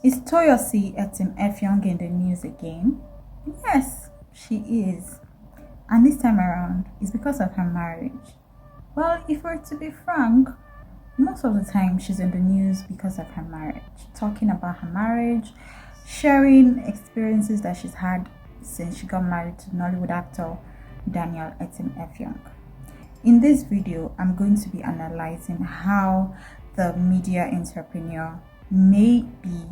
Is Toyosi Etim Effiong in the news again? Yes, she is. And this time around, it's because of her marriage. Well, if we're to be frank, most of the time she's in the news because of her marriage, talking about her marriage, sharing experiences that she's had since she got married to Nollywood actor Daniel Etim Effiong. In this video, I'm going to be analyzing how the media entrepreneur may be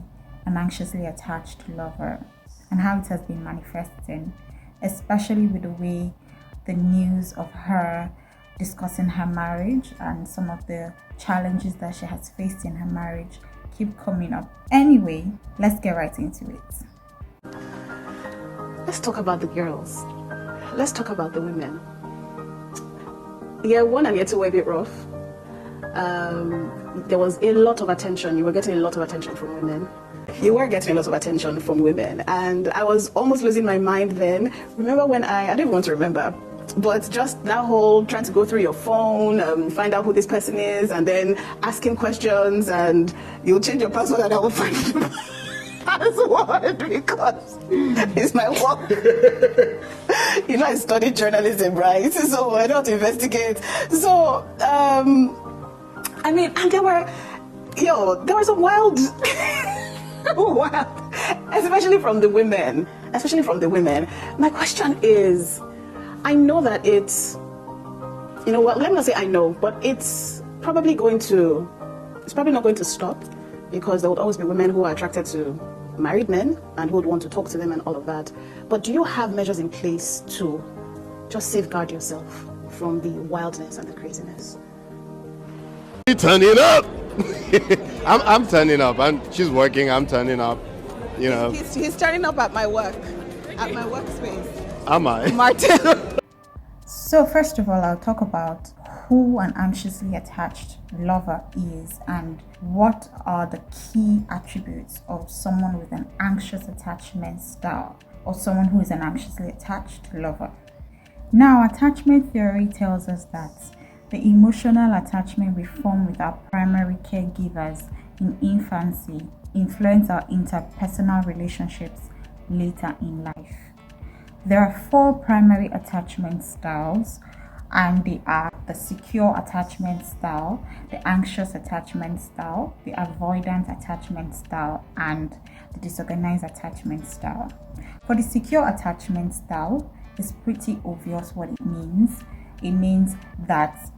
an anxiously attached lover and how it has been manifesting, especially with the way the news of her discussing her marriage and some of the challenges that she has faced in her marriage keep coming up. Anyway, let's get right into it. Let's talk about the girls. Let's talk about the women. Year one and year two were a bit rough. There was a lot of attention. You were getting a lot of attention from women. You were getting a lot of attention from women. And I was almost losing my mind then. Remember when I don't even want to remember, but just that whole trying to go through your phone, find out who this person is, and then asking questions, and you'll change your password and I will find the password because it's my work. You know, I studied journalism, right? So I don't investigate. So, I mean, and there were some wild, especially from the women. My question is, I know that it's, let me not say I know, but it's probably not going to stop, because there would always be women who are attracted to married men and who would want to talk to them and all of that. But do you have measures in place to just safeguard yourself from the wildness and the craziness? Turning up. I'm turning up, and she's working. I'm turning up. He's turning up at my workspace. Am I? Martin. So first of all, I'll talk about who an anxiously attached lover is and what are the key attributes of someone with an anxious attachment style, or someone who is an anxiously attached lover. Now, attachment theory tells us that the emotional attachment we form with our primary caregivers in infancy influence our interpersonal relationships later in life. There are 4 primary attachment styles, and they are the secure attachment style, the anxious attachment style, the avoidant attachment style, and the disorganized attachment style. For the secure attachment style, it's pretty obvious what it means. It means that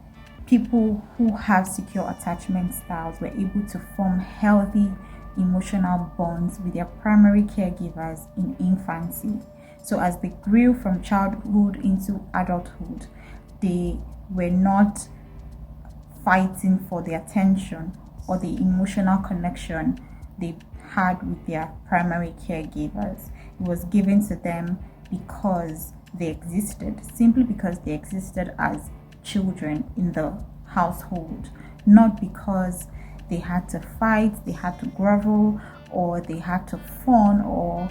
people who have secure attachment styles were able to form healthy emotional bonds with their primary caregivers in infancy. So as they grew from childhood into adulthood, they were not fighting for the attention or the emotional connection they had with their primary caregivers. It was given to them because they existed, simply because they existed as children in the household, not because they had to fight, they had to grovel, or they had to fawn or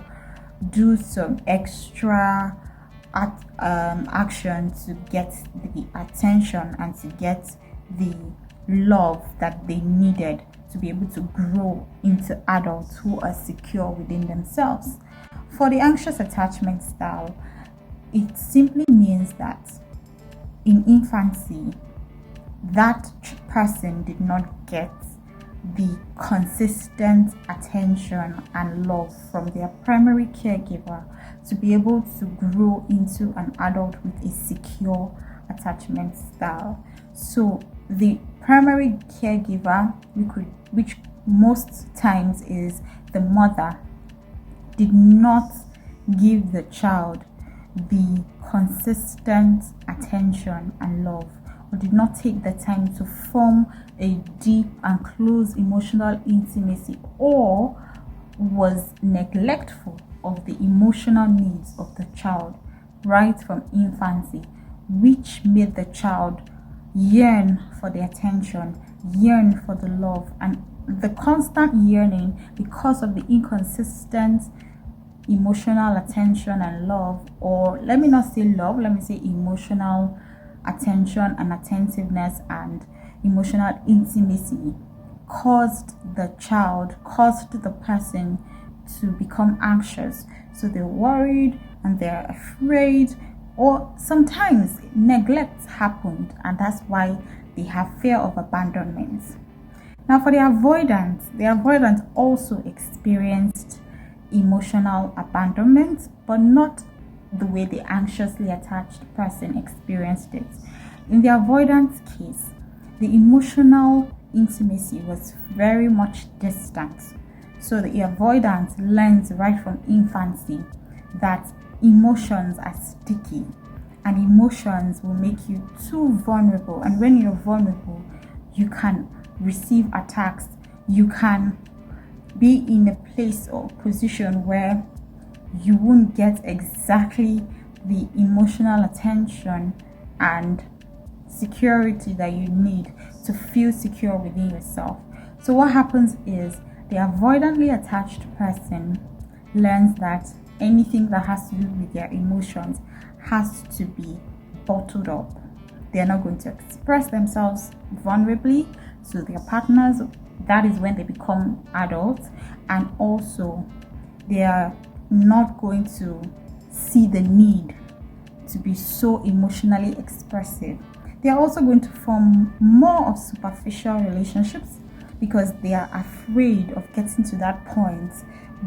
do some extra action to get the attention and to get the love that they needed to be able to grow into adults who are secure within themselves. For the anxious attachment style, it simply means that in infancy, that person did not get the consistent attention and love from their primary caregiver to be able to grow into an adult with a secure attachment style. So the primary caregiver, which most times is the mother, did not give the child the consistent attention and love, or did not take the time to form a deep and close emotional intimacy, or was neglectful of the emotional needs of the child right from infancy, which made the child yearn for the attention, yearn for the love, and the constant yearning because of the inconsistent emotional attention and love, or let me not say love, let me say emotional attention and attentiveness and emotional intimacy caused the person to become anxious. So they're worried and they're afraid, or sometimes neglect happened, and that's why they have fear of abandonment. Now, for the avoidant also experienced emotional abandonment, but not the way the anxiously attached person experienced it. In the avoidant case, the emotional intimacy was very much distant. So the avoidant learns right from infancy that emotions are sticky and emotions will make you too vulnerable. And when you're vulnerable, you can receive attacks. You can be in a place or position where you won't get exactly the emotional attention and security that you need to feel secure within yourself. So what happens is the avoidantly attached person learns that anything that has to do with their emotions has to be bottled up. They're not going to express themselves vulnerably to their partners. That is when they become adults, and also they are not going to see the need to be so emotionally expressive. They are also going to form more of superficial relationships because they are afraid of getting to that point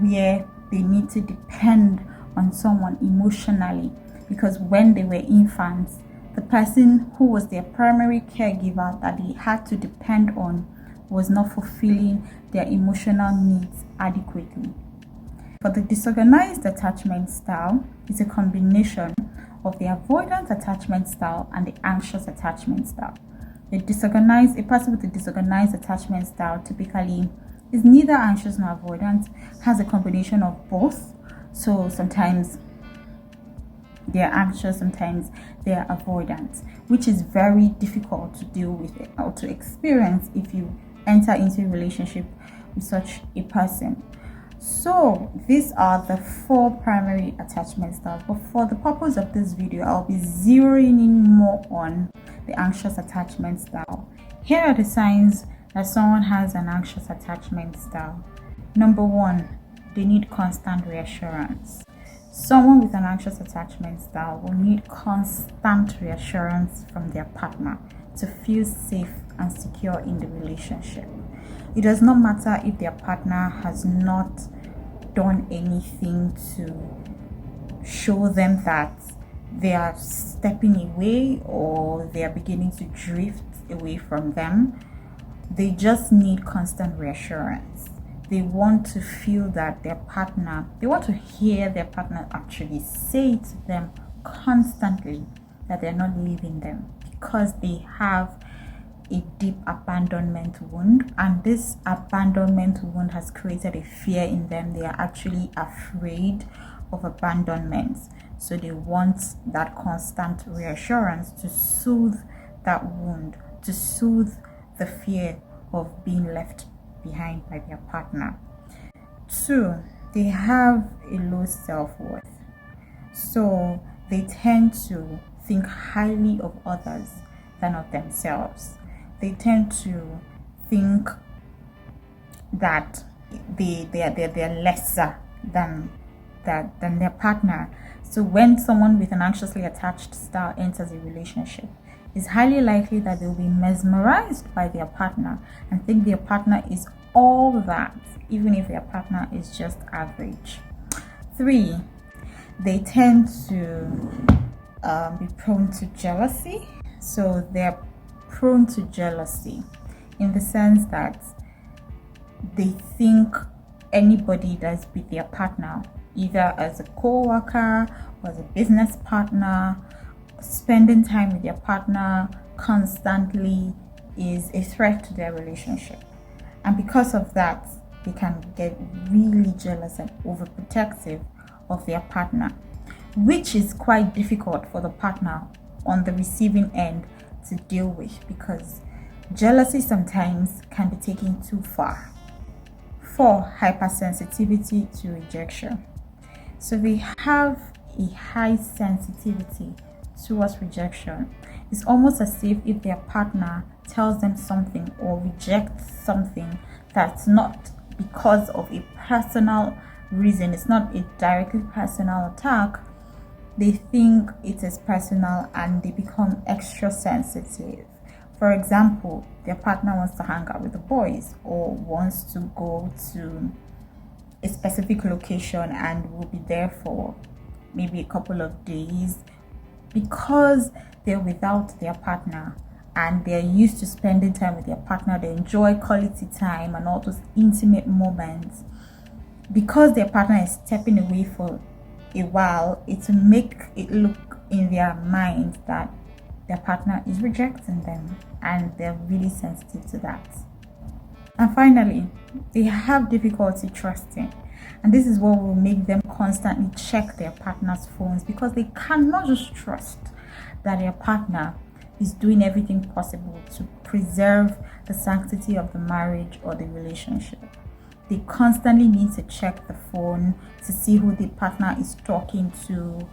where they need to depend on someone emotionally, because when they were infants, the person who was their primary caregiver that they had to depend on was not fulfilling their emotional needs adequately. For the disorganized attachment style, it's a combination of the avoidant attachment style and the anxious attachment style. A person with a disorganized attachment style typically is neither anxious nor avoidant, has a combination of both. So sometimes they're anxious, sometimes they're avoidant, which is very difficult to deal with or to experience if you enter into a relationship with such a person. So these are the 4 primary attachment styles, but for the purpose of this video, I'll be zeroing in more on the anxious attachment style. Here are the signs that someone has an anxious attachment style. Number 1, they need constant reassurance. Someone with an anxious attachment style will need constant reassurance from their partner to feel safe and secure in the relationship. It does not matter if their partner has not done anything to show them that they are stepping away or they are beginning to drift away from them. They just need constant reassurance. They want to feel that they want to hear their partner actually say to them constantly that they're not leaving them, because they have a deep abandonment wound, and this abandonment wound has created a fear in them. They are actually afraid of abandonment, so they want that constant reassurance to soothe that wound, to soothe the fear of being left behind by their partner. 2, they have a low self-worth, so they tend to think highly of others than of themselves. They tend to think that they're lesser than their partner. So when someone with an anxiously attached style enters a relationship, it's highly likely that they'll be mesmerized by their partner and think their partner is all that, even if their partner is just average. 3, they tend to be prone to jealousy. So they're prone to jealousy in the sense that they think anybody that's with their partner, either as a co-worker or as a business partner, spending time with their partner constantly is a threat to their relationship. And because of that, they can get really jealous and overprotective of their partner, which is quite difficult for the partner on the receiving end to deal with, because jealousy sometimes can be taken too far. 4, hypersensitivity to rejection. So they have a high sensitivity towards rejection. It's almost as if their partner tells them something or rejects something that's not because of a personal reason, it's not a directly personal attack, they think it is personal and they become extra sensitive. For example, their partner wants to hang out with the boys or wants to go to a specific location and will be there for maybe a couple of days. Because they're without their partner and they're used to spending time with their partner, they enjoy quality time and all those intimate moments. Because their partner is stepping away for a while, it will make it look in their mind that their partner is rejecting them, and they're really sensitive to that. And finally, they have difficulty trusting, and this is what will make them constantly check their partner's phones, because they cannot just trust that their partner is doing everything possible to preserve the sanctity of the marriage or the relationship. They constantly need to check the phone to see who the partner is talking to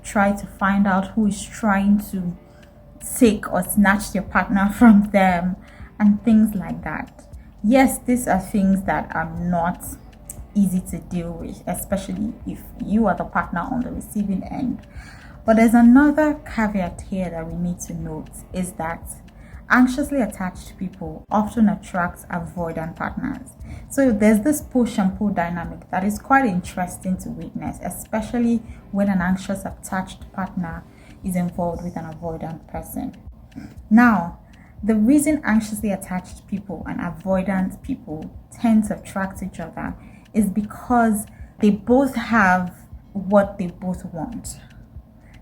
try to find out who is trying to take or snatch their partner from them, and things like that. Yes, these are things that are not easy to deal with, especially if you are the partner on the receiving end. But there's another caveat here that we need to note, is that anxiously attached people often attract avoidant partners. So there's this push and pull dynamic that is quite interesting to witness, especially when an anxious attached partner is involved with an avoidant person. Now, the reason anxiously attached people and avoidant people tend to attract each other is because they both have what they both want.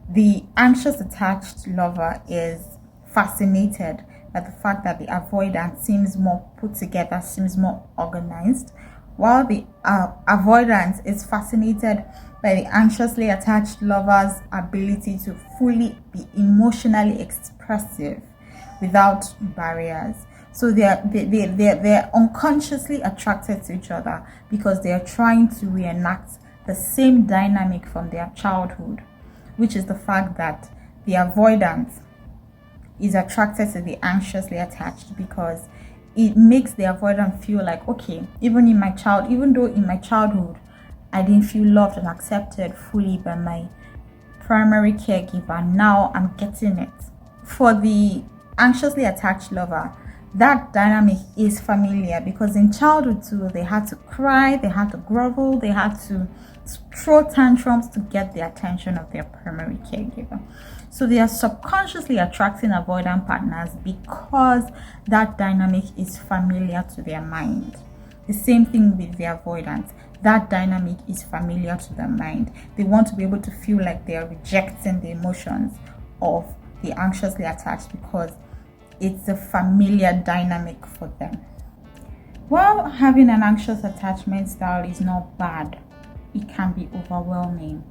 The anxious attached lover is fascinated by the fact that the avoidant seems more put together, seems more organized, while the avoidant is fascinated by the anxiously attached lover's ability to fully be emotionally expressive without barriers. So they're unconsciously attracted to each other because they are trying to reenact the same dynamic from their childhood, which is the fact that the avoidant is attracted to the anxiously attached because it makes the avoidant feel like, okay, even though in my childhood I didn't feel loved and accepted fully by my primary caregiver, now I'm getting it. For the anxiously attached lover, that dynamic is familiar because in childhood too, they had to cry, they had to grovel, they had to throw tantrums to get the attention of their primary caregiver. So they are subconsciously attracting avoidant partners because that dynamic is familiar to their mind. The same thing with the avoidant. That dynamic is familiar to their mind. They want to be able to feel like they are rejecting the emotions of the anxiously attached because it's a familiar dynamic for them. While having an anxious attachment style is not bad, it can be overwhelming.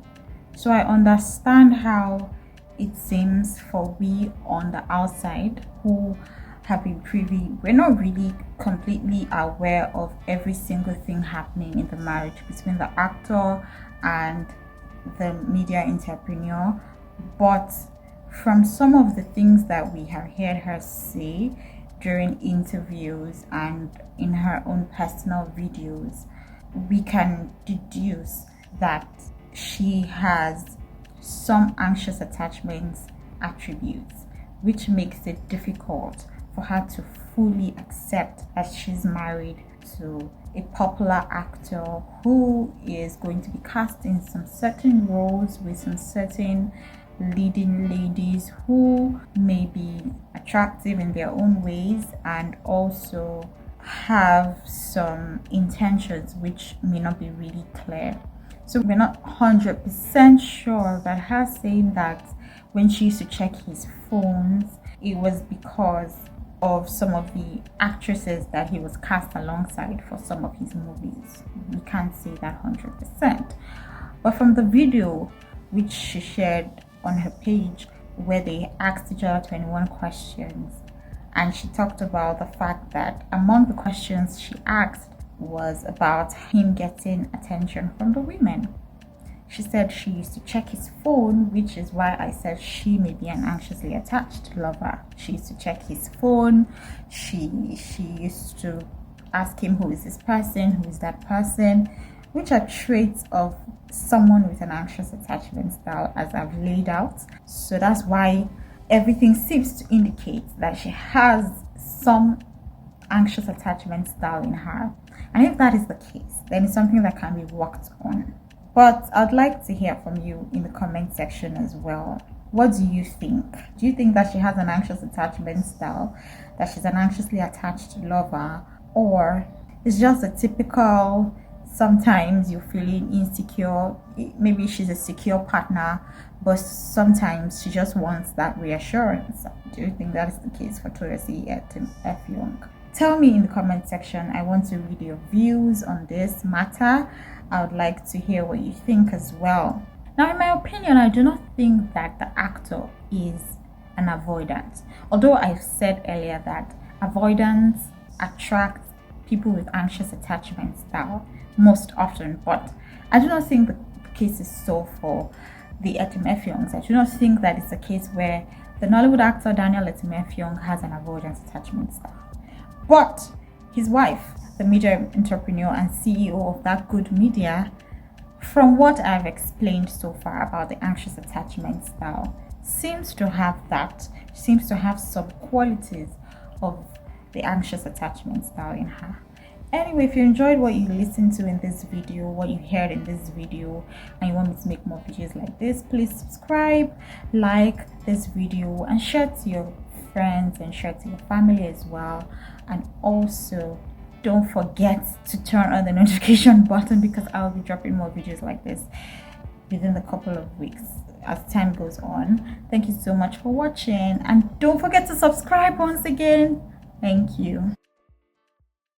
So I understand how it seems for we on the outside who have been privy, we're not really completely aware of every single thing happening in the marriage between the actor and the media entrepreneur. But from some of the things that we have heard her say during interviews and in her own personal videos, we can deduce that she has some anxious attachment attributes, which makes it difficult for her to fully accept that she's married to a popular actor who is going to be cast in some certain roles with some certain leading ladies who may be attractive in their own ways and also have some intentions which may not be really clear. So we're not 100% sure that her saying that when she used to check his phones, it was because of some of the actresses that he was cast alongside for some of his movies. We can't say that 100%. But from the video which she shared on her page, where they asked each other 21 questions, and she talked about the fact that among the questions she asked was about him getting attention from the women. She said she used to check his phone, which is why I said she may be an anxiously attached lover. She used to check his phone. She used to ask him, who is this person, who is that person, which are traits of someone with an anxious attachment style, as I've laid out. So that's why everything seems to indicate that she has some anxious attachment style in her. And if that is the case, then it's something that can be worked on. But I'd like to hear from you in the comment section as well. What do you think? Do you think that she has an anxious attachment style, that she's an anxiously attached lover, or it's just a typical, sometimes you're feeling insecure, maybe she's a secure partner, but sometimes she just wants that reassurance? Do you think that is the case for Toyosi Etim Effiong? Tell me in the comment section. I want to read your views on this matter. I would like to hear what you think as well. Now, in my opinion, I do not think that the actor is an avoidant. Although I've said earlier that avoidance attracts people with anxious attachment style most often, but I do not think the case is so for the Etim Effiongs. I do not think that it's a case where the Nollywood actor Daniel Etim Effiong has an avoidance attachment style. But his wife, the media entrepreneur and CEO of that good media, from what I've explained so far about the anxious attachment style, seems to have that, seems to have some qualities of the anxious attachment style in her. Anyway, if you enjoyed what you listened to in this video, what you heard in this video, and you want me to make more videos like this, please subscribe, like this video, and share to your friends and share to your family as well. And also, don't forget to turn on the notification button, because I'll be dropping more videos like this within a couple of weeks as time goes on. Thank you so much for watching, and don't forget to subscribe once again. Thank you.